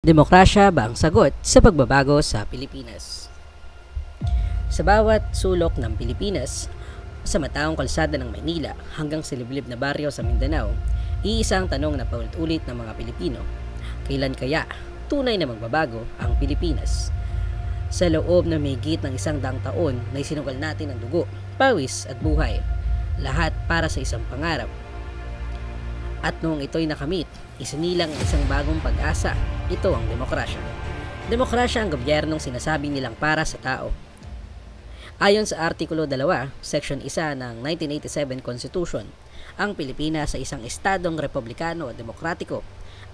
Demokrasya ba ang sagot sa pagbabago sa Pilipinas? Sa bawat sulok ng Pilipinas, sa mataong kalsada ng Maynila hanggang sa liblib na baryo sa Mindanao, iisang tanong na paulit-ulit ng mga Pilipino: kailan kaya tunay na magbabago ang Pilipinas? Sa loob na mahigit ng 100 taon na isinugal natin ang dugo, pawis at buhay, lahat para sa isang pangarap. At noong ito'y nakamit, isinilang ang isang bagong pag-asa. Ito ang demokrasya. Demokrasya ang gobyernong sinasabing nilang para sa tao. Ayon sa Artikulo 2, Section 1 ng 1987 Constitution, ang Pilipinas ay isang estadong republikano at demokratiko.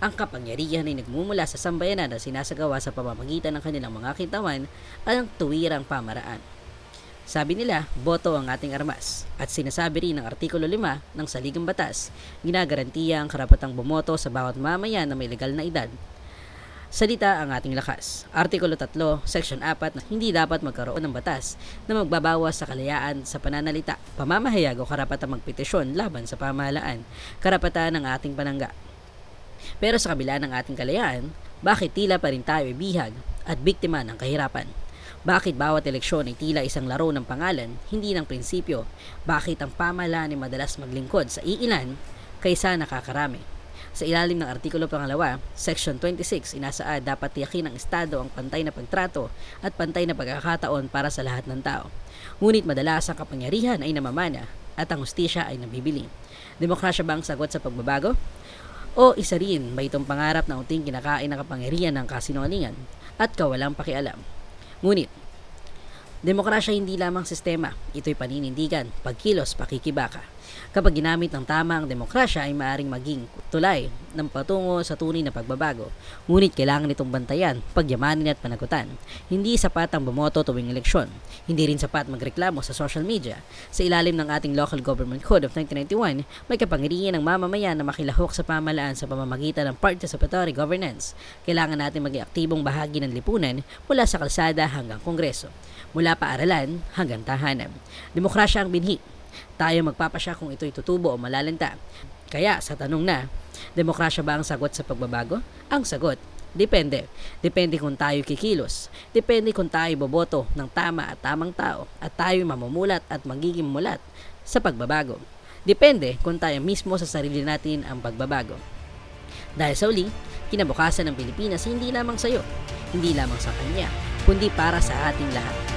Ang kapangyarihan ay nagmumula sa sambayanan na sinasagawa sa pamamagitan ng kanilang mga kitawan at ang tuwirang pamaraan. Sabi nila, boto ang ating armas, at sinasabi rin ng Artikulo 5 ng Saligang Batas, ginagarantiya ang karapatang bumoto sa bawat mamayan na may legal na edad. Salita ang ating lakas. Artikulo 3, Section 4 na hindi dapat magkaroon ng batas na magbabawas sa kalayaan sa pananalita, pamamahayag o karapatang magpetisyon laban sa pamahalaan, karapatan ng ating panangga. Pero sa kabila ng ating kalayaan, bakit tila pa rin tayo bihag at biktima ng kahirapan? Bakit bawat eleksyon ay tila isang laro ng pangalan, hindi ng prinsipyo? Bakit ang pamahalaan ay madalas maglingkod sa iilan kaysa nakakarami? Sa ilalim ng Artikulo 2, Section 26, inasaad dapat tiyakin ng Estado ang pantay na pagtrato at pantay na pagkakataon para sa lahat ng tao. Ngunit madalas ang kapangyarihan ay namamana at ang hustisya ay nabibili. Demokrasya ba ang sagot sa pagbabago? O isa rin ba itong pangarap na unting kinakain ng kapangyarihan ng kasinungalingan at kawalang pakialam? Ngunit, demokrasya hindi lamang sistema, ito'y paninindigan, pagkilos, pakikibaka. Kapag ginamit ng tama ang demokrasya ay maaaring maging tulay ng patungo sa tunay na pagbabago. Ngunit kailangan itong bantayan, pagyamanin at panagutan. Hindi sapat ang bumoto tuwing eleksyon. Hindi rin sapat magreklamo sa social media. Sa ilalim ng ating Local Government Code of 1991, may kapangyarihan ng mamamayan na makilahok sa pamahalaan sa pamamagitan ng participatory governance. Kailangan natin maging aktibong bahagi ng lipunan mula sa kalsada hanggang kongreso, mula paaralan hanggang tahanan. Demokrasya ang binhi. Tayo magpapasya kung ito'y tutubo o malalanta. Kaya sa tanong na, demokrasya ba ang sagot sa pagbabago? Ang sagot, depende. Depende kung tayo kikilos. Depende kung tayo boboto ng tama at tamang tao at tayo mamumulat at magiging mulat sa pagbabago. Depende kung tayo mismo sa sarili natin ang pagbabago. Dahil sa uli, kinabukasan ng Pilipinas hindi lamang sa iyo, hindi lamang sa kanya, kundi para sa ating lahat.